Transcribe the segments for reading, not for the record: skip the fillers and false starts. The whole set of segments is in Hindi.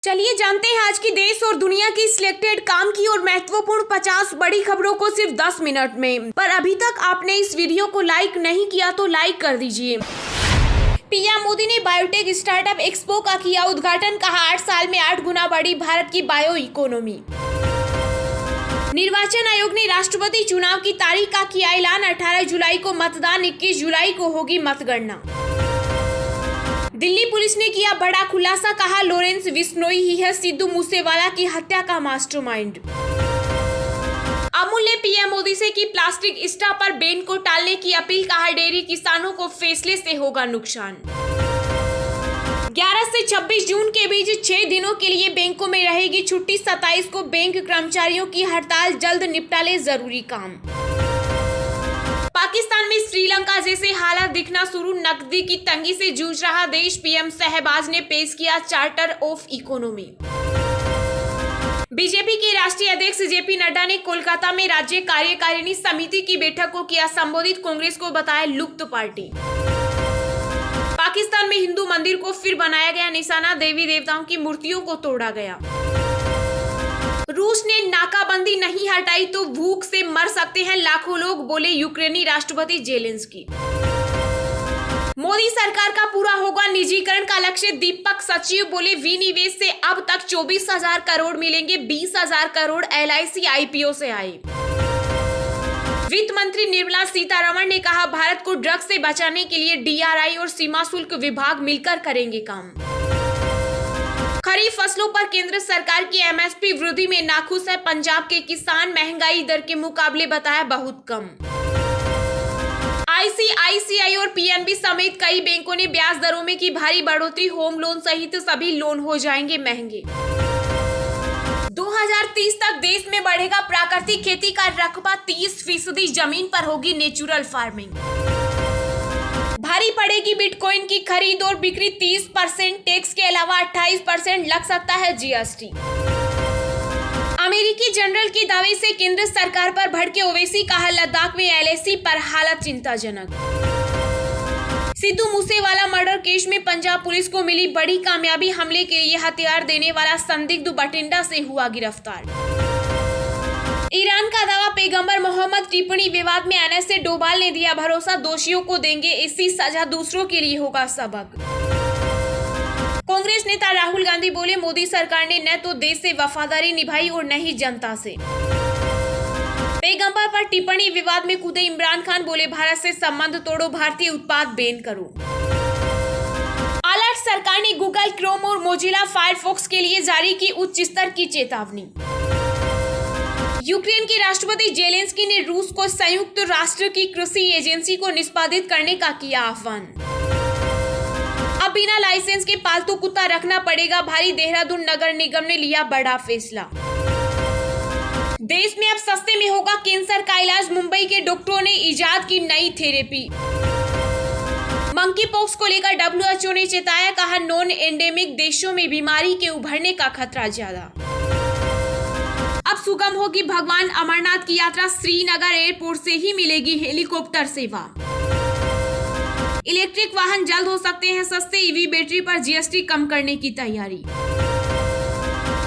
चलिए जानते हैं आज की देश और दुनिया की सिलेक्टेड काम की और महत्वपूर्ण 50 बड़ी खबरों को सिर्फ 10 मिनट में। पर अभी तक आपने इस वीडियो को लाइक नहीं किया तो लाइक कर दीजिए। पीएम मोदी ने बायोटेक स्टार्टअप एक्सपो का किया उद्घाटन, कहा 8 साल में 8 गुना बढ़ी भारत की बायो इकोनॉमी। निर्वाचन आयोग ने राष्ट्रपति चुनाव की तारीख का किया ऐलान, 18 जुलाई को मतदान, 21 जुलाई को होगी मतगणना। दिल्ली पुलिस ने किया बड़ा खुलासा, कहा लॉरेंस बिश्नोई ही है सिद्धू मूसेवाला की हत्या का मास्टरमाइंड। अमूल ने पीएम मोदी से की प्लास्टिक स्ट्रॉ पर बैन को टालने की अपील, कहा डेयरी किसानों को फैसले से होगा नुकसान। 11 से 26 जून के बीच 6 दिनों के लिए बैंकों में रहेगी छुट्टी, 27 को बैंक कर्मचारियों की हड़ताल, जल्द निपटा ले जरूरी काम। पाकिस्तान में श्रीलंका जैसे हालात दिखना शुरू, नकदी की तंगी से जूझ रहा देश, पीएम शहबाज ने पेश किया चार्टर ऑफ इकोनॉमी। बीजेपी के राष्ट्रीय अध्यक्ष जेपी नड्डा ने कोलकाता में राज्य कार्यकारिणी समिति की बैठक को किया संबोधित, कांग्रेस को बताया लुप्त पार्टी। पाकिस्तान में हिंदू मंदिर को फिर बनाया गया निशाना, देवी देवताओं की मूर्तियों को तोड़ा गया। रूस ने नाकाबंदी नहीं हटाई तो भूख से मर सकते हैं लाखों लोग, बोले यूक्रेनी राष्ट्रपति जेलेंस्की। मोदी सरकार का पूरा होगा निजीकरण का लक्ष्य, दीपक सचिव बोले विनिवेश से अब तक 24,000 करोड़ मिलेंगे, 20,000 करोड़ LIC IPO से आए। वित्त मंत्री निर्मला सीतारमण ने कहा भारत को ड्रग्स से बचाने के लिए DRI और सीमा शुल्क विभाग मिलकर करेंगे काम। खरीफ फसलों पर केंद्र सरकार की MSP वृद्धि में नाखुश है पंजाब के किसान, महंगाई दर के मुकाबले बताया बहुत कम। ICICI और PNB समेत कई बैंकों ने ब्याज दरों में की भारी बढ़ोतरी, होम लोन सहित सभी लोन हो जाएंगे महंगे। 2030 तक देश में बढ़ेगा प्राकृतिक खेती का रकबा, 30% जमीन पर होगी नेचुरल फार्मिंग। भारी पड़ेगी बिटकॉइन की खरीद और बिक्री, 30% टैक्स के अलावा 28% लग सकता है GST। अमेरिकी जनरल के दावे से केंद्र सरकार पर भड़के ओवैसी, कहा लद्दाख में LAC पर हालत चिंताजनक। सिद्धू मूसेवाला मर्डर केस में पंजाब पुलिस को मिली बड़ी कामयाबी, हमले के लिए हथियार देने वाला संदिग्ध बठिंडा से हुआ गिरफ्तार। ईरान का दावा, पैगंबर मोहम्मद टिप्पणी विवाद में NSA डोभाल ने दिया भरोसा, दोषियों को देंगे ऐसी सजा, दूसरों के लिए होगा सबक। कांग्रेस नेता राहुल गांधी बोले मोदी सरकार ने न तो देश से वफादारी निभाई और न ही जनता से। पैगंबर पर टिप्पणी विवाद में कूदे इमरान खान, बोले भारत से संबंध तोड़ो, भारतीय उत्पाद बैन करो। अलर्ट, सरकार ने गूगल क्रोम और मोजिला फायरफॉक्स के लिए जारी की उच्च स्तर की चेतावनी। यूक्रेन के राष्ट्रपति जेलेंस्की ने रूस को संयुक्त राष्ट्र की कृषि एजेंसी को निष्पादित करने का किया आह्वान। अब बिना लाइसेंस के पालतू कुत्ता रखना पड़ेगा भारी, देहरादून नगर निगम ने लिया बड़ा फैसला। देश में अब सस्ते में होगा कैंसर का इलाज, मुंबई के डॉक्टरों ने इजाद की नई थेरेपी। मंकी पॉक्स को लेकर WHO ने चेताया, कहा नॉन एंडेमिक देशों में बीमारी के उभरने का खतरा ज्यादा। अब सुगम होगी भगवान अमरनाथ की यात्रा, श्रीनगर एयरपोर्ट से ही मिलेगी हेलीकॉप्टर सेवा। इलेक्ट्रिक वाहन जल्द हो सकते हैं सस्ते, EV बैटरी पर GST कम करने की तैयारी।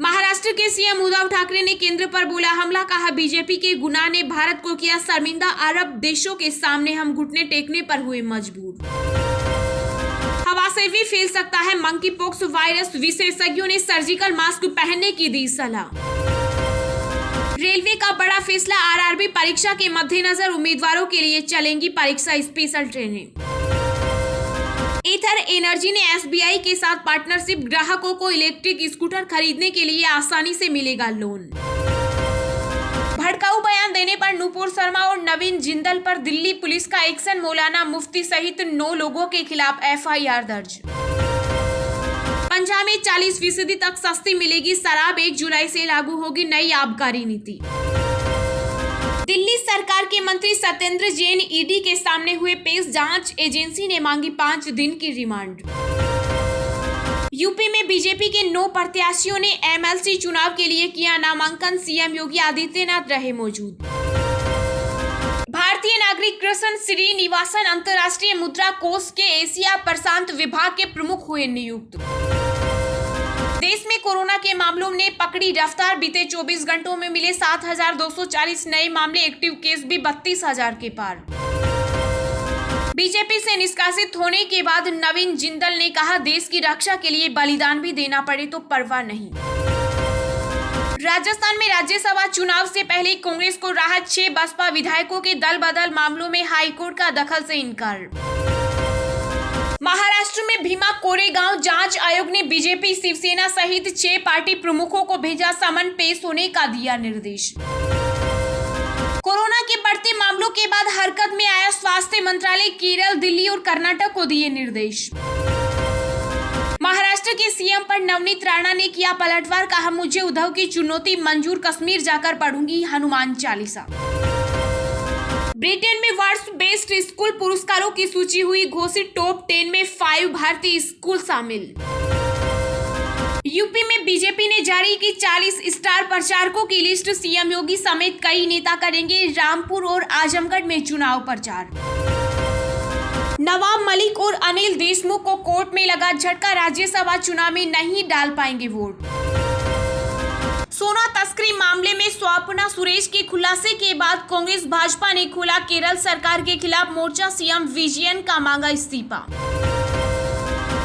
महाराष्ट्र के CM उद्धव ठाकरे ने केंद्र पर बोला हमला, कहा बीजेपी के गुनाह ने भारत को किया शर्मिंदा, अरब देशों के सामने हम घुटने टेकने पर हुए मजबूर। हवा से भी फैल सकता है मंकी पॉक्स वायरस, विशेषज्ञों ने सर्जिकल मास्क पहनने की दी सलाह। रेलवे का बड़ा फैसला, RRB परीक्षा के मद्देनजर उम्मीदवारों के लिए चलेंगी परीक्षा स्पेशल ट्रेनें। ईथर एनर्जी ने SBI के साथ पार्टनरशिप, ग्राहकों को इलेक्ट्रिक स्कूटर खरीदने के लिए आसानी से मिलेगा लोन। भड़काऊ बयान देने पर नुपुर शर्मा और नवीन जिंदल पर दिल्ली पुलिस का एक्शन, मौलाना मुफ्ती सहित 9 लोगों के खिलाफ FIR दर्ज। पंजाब में 40% तक सस्ती मिलेगी शराब, 1 जुलाई से लागू होगी नई आबकारी नीति। दिल्ली सरकार के मंत्री सत्येंद्र जैन ED के सामने हुए पेश, जांच एजेंसी ने मांगी 5 दिन की रिमांड। यूपी में बीजेपी के 9 प्रत्याशियों ने MLC चुनाव के लिए किया नामांकन, CM योगी आदित्यनाथ रहे मौजूद। भारतीय नागरिक कृष्ण श्रीनिवासन अंतर्राष्ट्रीय मुद्रा कोष के एशिया प्रशांत विभाग के प्रमुख हुए नियुक्त। देश में कोरोना के मामलों ने पकड़ी रफ्तार। बीते 24 घंटों में मिले 7,240 नए मामले, एक्टिव केस भी 32,000 के पार। बीजेपी से निष्कासित होने के बाद नवीन जिंदल ने कहा, देश की रक्षा के लिए बलिदान भी देना पड़े तो परवाह नहीं। राजस्थान में राज्यसभा चुनाव से पहले कांग्रेस को राहत, 6 बसपा विधायकों के दल बदल मामलों में हाईकोर्ट का दखल से इनकार। महाराष्ट्र में भीमा कोरेगांव जांच आयोग ने बीजेपी, शिवसेना सहित 6 पार्टी प्रमुखों को भेजा समन, पेश होने का दिया निर्देश। कोरोना के बढ़ते मामलों के बाद हरकत में आया स्वास्थ्य मंत्रालय, केरल, दिल्ली और कर्नाटक को दिए निर्देश। महाराष्ट्र के सीएम पर नवनीत राणा ने किया पलटवार, कहा मुझे उद्धव की चुनौती मंजूर, कश्मीर जाकर पढ़ूंगी हनुमान चालीसा। ब्रिटेन में वर्ल्ड बेस्ट स्कूल पुरस्कारों की सूची हुई घोषित, टॉप 10 में 5 भारतीय स्कूल शामिल। यूपी में बीजेपी ने जारी की 40 स्टार प्रचारकों की लिस्ट, सीएम योगी समेत कई नेता करेंगे रामपुर और आजमगढ़ में चुनाव प्रचार। नवाब मलिक और अनिल देशमुख को कोर्ट में लगा झटका, राज्यसभा चुनाव में नहीं डाल पाएंगे वोट। सोना तस्करी मामले में स्वप्ना सुरेश के खुलासे के बाद कांग्रेस भाजपा ने खोला केरल सरकार के खिलाफ मोर्चा, सीएम विजयन का मांगा इस्तीफा।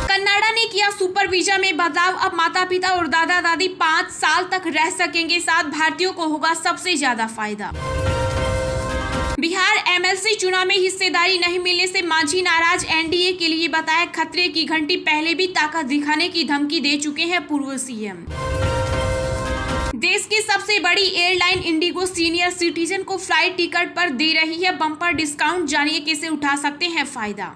कनाडा ने किया सुपर वीजा में बदलाव, अब माता पिता और दादा दादी 5 साल तक रह सकेंगे साथ, भारतीयों को होगा सबसे ज्यादा फायदा। बिहार एमएलसी चुनाव में हिस्सेदारी नहीं मिलने से मांझी नाराज, एनडीए के लिए बताया खतरे की घंटी, पहले भी ताकत दिखाने की धमकी दे चुके हैं पूर्व सीएम। देश की सबसे बड़ी एयरलाइन इंडिगो सीनियर सिटीजन को फ्लाइट टिकट पर दे रही है बम्पर डिस्काउंट, जानिए कैसे उठा सकते हैं फायदा।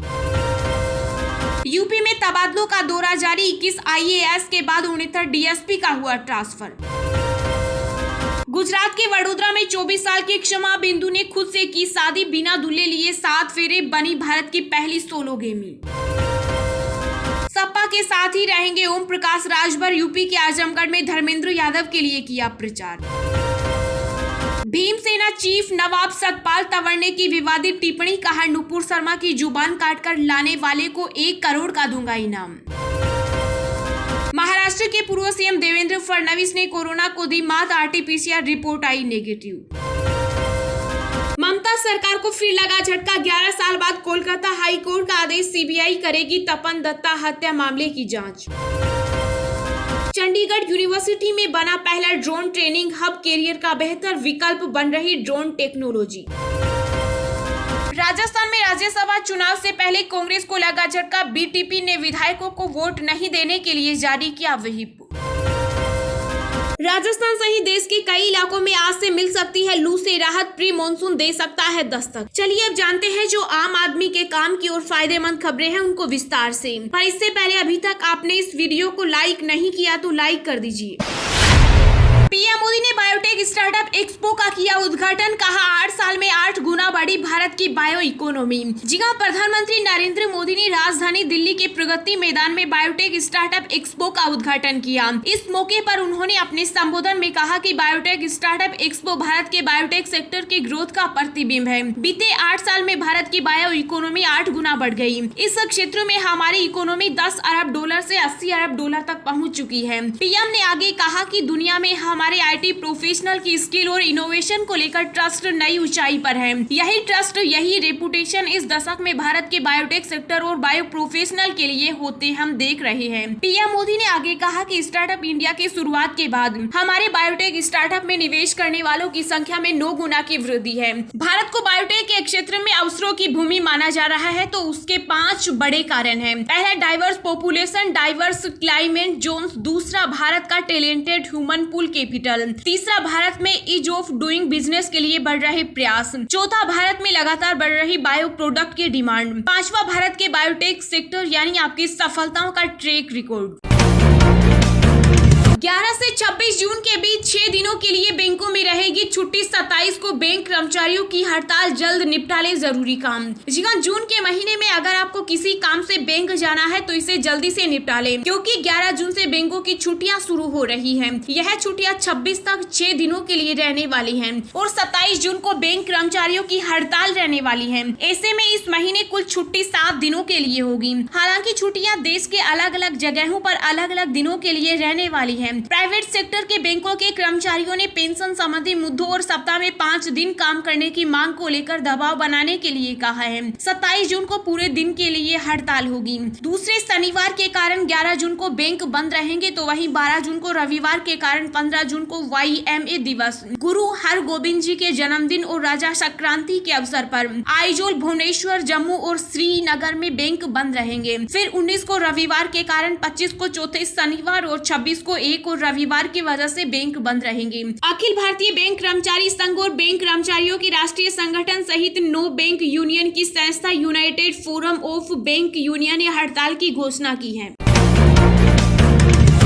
यूपी में तबादलों का दौरा जारी, 21 आईएएस के बाद 69 डीएसपी का हुआ ट्रांसफर। गुजरात के वडोदरा में 24 साल की क्षमा बिंदु ने खुद से की शादी, बिना दूल्हे लिए 7 फेरे, बनी भारत की पहली सोलोगेमी। सपा के साथ ही रहेंगे ओम प्रकाश राजभर, यूपी के आजमगढ़ में धर्मेंद्र यादव के लिए किया प्रचार। भीमसेना चीफ नवाब सतपाल तंवर ने की विवादित टिप्पणी, कहा नुपुर शर्मा की जुबान काटकर लाने वाले को 1 करोड़ का दूंगा इनाम। महाराष्ट्र के पूर्व सीएम देवेंद्र फडणवीस ने कोरोना को दी मात, आरटीपीसीआर रिपोर्ट आई नेगेटिव। ममता सरकार को फिर लगा झटका, 11 साल बाद कोलकाता हाई कोर्ट का आदेश, सीबीआई करेगी तपन दत्ता हत्या मामले की जांच। चंडीगढ़ यूनिवर्सिटी में बना पहला ड्रोन ट्रेनिंग हब, कैरियर का बेहतर विकल्प बन रही ड्रोन टेक्नोलॉजी। राजस्थान में राज्यसभा चुनाव से पहले कांग्रेस को लगा झटका, बीटीपी ने विधायकों को वोट नहीं देने के लिए जारी किया व्हिप। राजस्थान सहित देश के कई इलाकों में आज से मिल सकती है लू से राहत, प्री मानसून दे सकता है दस्तक। चलिए अब जानते हैं जो आम आदमी के काम की और फायदेमंद खबरें हैं उनको विस्तार से। पर इससे पहले अभी तक आपने इस वीडियो को लाइक नहीं किया तो लाइक कर दीजिए। पीएम मोदी ने बायोटेक स्टार्टअप एक्सपो का किया उद्घाटन, कहा 8 साल में 8 गुना बढ़ी भारत की बायो इकोनॉमी। जी हां, प्रधानमंत्री नरेंद्र मोदी ने राजधानी दिल्ली के प्रगति मैदान में बायोटेक स्टार्टअप एक्सपो का उद्घाटन किया। इस मौके पर उन्होंने अपने संबोधन में कहा कि बायोटेक स्टार्टअप एक्सपो भारत के बायोटेक सेक्टर के ग्रोथ का प्रतिबिंब है। बीते 8 साल में भारत की बायो इकोनॉमी 8 गुना बढ़ गई। इस क्षेत्र में हमारी इकोनॉमी 10 अरब डॉलर से 80 अरब डॉलर तक पहुँच चुकी है। पीएम ने आगे कहा कि दुनिया में हमारे आईटी प्रोफेशनल की स्किल और इनोवेशन को लेकर ट्रस्ट नई ऊंचाई पर है। यही ट्रस्ट, यही रेपुटेशन इस दशक में भारत के बायोटेक सेक्टर और बायो प्रोफेशनल के लिए होते हम देख रहे हैं। पीएम मोदी ने आगे कहा कि स्टार्टअप इंडिया की शुरुआत के बाद हमारे बायोटेक स्टार्टअप में निवेश करने वालों की संख्या में 9 गुना की वृद्धि है। भारत को बायोटेक के क्षेत्र में अवसरों की भूमि माना जा रहा है तो उसके 5 बड़े कारण हैं। पहला, diverse population, diverse climate zones. दूसरा, भारत का टैलेंटेड ह्यूमन पूल कैपिटल। तीसरा, भारत में ईज ऑफ डूइंग बिजनेस के लिए बढ़ रहे प्रयास। चौथा, भारत में लगातार बढ़ रही बायो प्रोडक्ट की डिमांड। पांचवा, भारत के बायोटेक सेक्टर यानी आपकी सफलताओं का ट्रैक रिकॉर्ड। 11 से 26 जून के बीच 6 दिनों के लिए बैंकों में रहेगी छुट्टी। 27 को बैंक कर्मचारियों की हड़ताल, जल्द निपटा ले जरूरी काम। जी हाँ, जून के महीने में अगर आपको किसी काम से बैंक जाना है तो इसे जल्दी से निपटा ले, क्योंकि 11 जून से बैंकों की छुट्टियां शुरू हो रही हैं। यह छुट्टियां 26 तक 6 दिनों के लिए रहने वाली हैं और 27 जून को बैंक कर्मचारियों की हड़ताल रहने वाली है। ऐसे में इस महीने कुल छुट्टी 7 दिनों के लिए होगी। हालांकि छुट्टियां देश के अलग अलग जगहों पर अलग अलग दिनों के लिए रहने वाली है। प्राइवेट सेक्टर के बैंकों के कर्मचारियों ने पेंशन संबंधी मुद्दों और सप्ताह में 5 दिन काम करने की मांग को लेकर दबाव बनाने के लिए कहा है। 27 जून को पूरे दिन के लिए हड़ताल होगी। दूसरे शनिवार के कारण 11 जून को बैंक बंद रहेंगे, तो वहीं 12 जून को रविवार के कारण 15 जून को YMA दिवस, गुरु हरगोबिंद जी के जन्मदिन और राजा संक्रांति के अवसर पर आइजोल, भुवनेश्वर, जम्मू और श्रीनगर में बैंक बंद रहेंगे। फिर 19 को रविवार के कारण, 25 को चौथे शनिवार और 26 को एक और रविवार की वजह से बैंक बंद रहेंगे। अखिल भारतीय बैंक कर्मचारी संघ और बैंक कर्मचारियों की राष्ट्रीय संगठन सहित 9 बैंक यूनियन की संस्था United forum of bank union ने हड़ताल की घोषणा की है।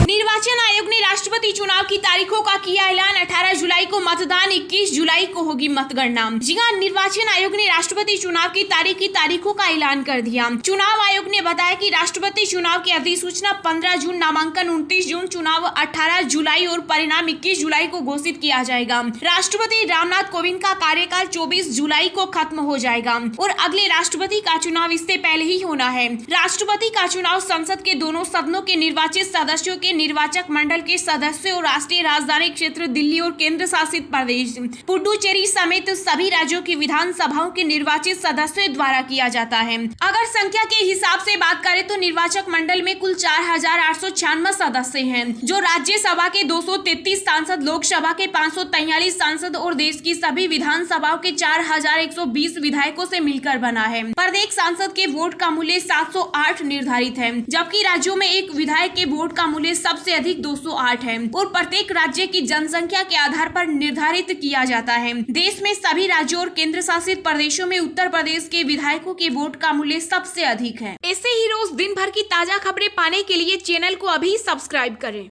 निर्वाचन आयोग ने राष्ट्रपति चुनाव की तारीखों का किया ऐलान। 18 जुलाई को मतदान, 21 जुलाई को होगी मतगणना। जी हां, निर्वाचन आयोग ने राष्ट्रपति चुनाव की तारीखों का ऐलान कर दिया। चुनाव आयोग ने बताया कि राष्ट्रपति चुनाव की अधिसूचना 15 जून, नामांकन 29 जून, चुनाव 18 जुलाई और परिणाम 21 जुलाई को घोषित किया जाएगा। राष्ट्रपति रामनाथ कोविंद का कार्यकाल 24 जुलाई को खत्म हो जाएगा और अगले राष्ट्रपति का चुनाव इससे पहले ही होना है। राष्ट्रपति का चुनाव संसद के दोनों सदनों के निर्वाचित सदस्यों के निर्वाचक मंडल के सदस्यों और राष्ट्रीय राजधानी क्षेत्र दिल्ली और केंद्र शासित प्रदेश पुडुचेरी समेत सभी राज्यों की विधानसभाओं के निर्वाचित सदस्यों द्वारा किया जाता है। अगर संख्या के हिसाब से बात करें तो निर्वाचक मंडल में कुल 4896 सदस्य हैं, जो राज्यसभा के 233 सांसद, लोकसभा के 543 सांसद और देश की सभी विधानसभाओं के 4120 विधायकों से मिलकर बना है। प्रत्येक सांसद के वोट का मूल्य 708 निर्धारित है, जबकि राज्यों में एक विधायक के वोट का मूल्य सबसे अधिक 208 है और प्रत्येक राज्य की जनसंख्या के आधार पर निर्धारित किया जाता है। देश में सभी राज्यों और केंद्र शासित प्रदेशों में उत्तर प्रदेश के विधायकों के वोट का मूल्य सबसे अधिक है। ऐसे ही रोज दिन भर की ताजा खबरें पाने के लिए चैनल को अभी सब्सक्राइब करें।